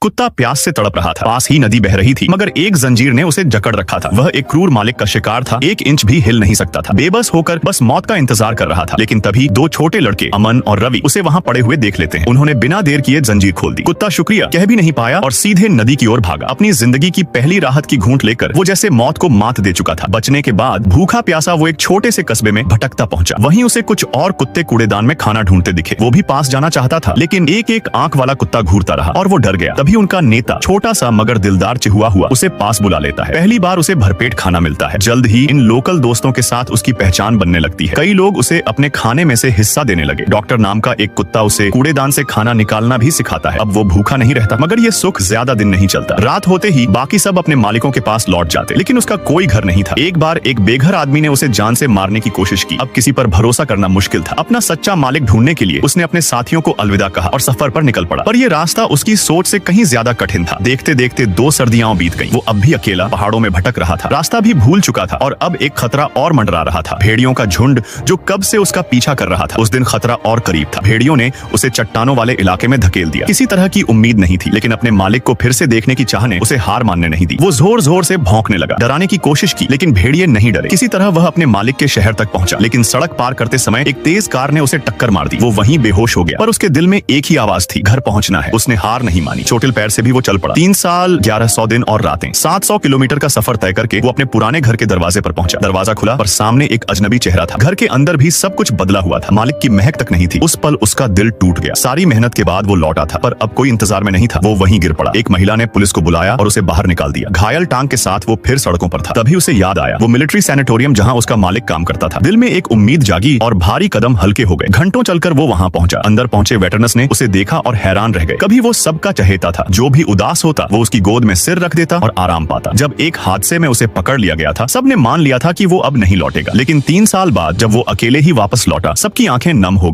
कुत्ता प्यास से तड़प रहा था। पास ही नदी बह रही थी, मगर एक जंजीर ने उसे जकड़ रखा था। वह एक क्रूर मालिक का शिकार था, 1 इंच भी हिल नहीं सकता था। बेबस होकर बस मौत का इंतजार कर रहा था। लेकिन तभी 2 छोटे लड़के अमन और रवि उसे वहाँ पड़े हुए देख लेते हैं। उन्होंने बिना देर किए जंजीर खोल दी। कुत्ता शुक्रिया कह भी नहीं पाया और सीधे नदी की ओर भागा। अपनी जिंदगी की पहली राहत की घूंट लेकर वो जैसे मौत को मात दे चुका था। बचने के बाद भूखा प्यासा वो एक छोटे से कस्बे में भटकता पहुंचा। वहीं उसे कुछ और कुत्ते कूड़ेदान में खाना ढूंढते दिखे। वो भी पास जाना चाहता था, लेकिन एक एक आंख वाला कुत्ता घूरता रहा और वो डर गया। तभी उनका नेता छोटा सा मगर दिलदार चिहुआ हुआ उसे पास बुला लेता है। पहली बार उसे भरपेट खाना मिलता है। जल्द ही इन लोकल दोस्तों के साथ उसकी पहचान बनने लगती है। कई लोग उसे अपने खाने में से हिस्सा देने लगे। डॉक्टर नाम का एक कुत्ता उसे कूड़ेदान से खाना निकालना भी सिखाता है। अब वो भूखा नहीं रहता, मगर ये सुख ज्यादा दिन नहीं चलता। रात होते ही बाकी सब अपने मालिकों के पास लौट जाते, लेकिन उसका कोई घर नहीं था। एक बार एक बेघर आदमी ने उसे जान से मारने की कोशिश की। अब किसी पर भरोसा करना मुश्किल था। अपना सच्चा मालिक ढूंढने के लिए उसने अपने साथियों को अलविदा कहा और सफर पर निकल पड़ा। पर यह रास्ता उसकी सोच से कहीं ज्यादा कठिन था। देखते देखते 2 सर्दियां बीत गईं। वो अब भी अकेला पहाड़ों में भटक रहा था। रास्ता भी भूल चुका था और अब एक खतरा और मंडरा रहा था। भेड़ियों का झुंड जो कब से उसका पीछा कर रहा था। उस दिन खतरा और करीब था। भेड़ियों ने उसे चट्टानों वाले इलाके में धकेल दिया। किसी तरह की उम्मीद नहीं थी, लेकिन अपने मालिक को फिर से देखने की चाह ने उसे हार मानने नहीं दी। वो जोर जोर से भौंकने लगा, डराने की कोशिश की, लेकिन भेड़िए नहीं डरे। किसी तरह वह अपने मालिक के शहर तक पहुंचा, लेकिन सड़क पार करते समय एक तेज कार ने उसे टक्कर मार दी। वो वहीं बेहोश हो गया, पर उसके दिल में एक ही आवाज थी, घर पहुंचना है। उसने हार नहीं मानी। चोटिल पैर से भी वो चल पड़ा। 3 साल 1100 दिन और रातें, 700 किलोमीटर का सफर तय करके वो अपने पुराने घर के दरवाजे पर पहुंचा। दरवाजा खुला पर सामने एक अजनबी चेहरा था। घर के अंदर भी सब कुछ बदला हुआ था। मालिक की महक तक नहीं थी। उस पल उसका दिल टूट गया। सारी मेहनत के बाद वो लौटा था, पर अब कोई इंतजार में नहीं था। वो वहीं गिर पड़ा। एक महिला ने पुलिस को बुलाया और उसे बाहर निकाल दिया। घायल टांग के साथ वो फिर सड़कों पर था। तभी उसे याद आया वो मिलिट्री सैनिटोरियम जहां उसका मालिक काम करता था। दिल में एक उम्मीद जागी और भारी कदम हल्के हो गए। घंटों चलकर वो वहां पहुंचा। अंदर पहुंचे वेटरनस ने उसे देखा और हैरान रह गए। कभी वो सबका चहेता था। जो भी उदास होता वो उसकी गोद में सिर रख देता और आराम पाता। जब एक हादसे में उसे पकड़ लिया गया था, सबने मान लिया था कि वो अब नहीं लौटेगा। लेकिन 3 साल बाद जब वो अकेले ही वापस लौटा, सबकी आंखें नम हो गई।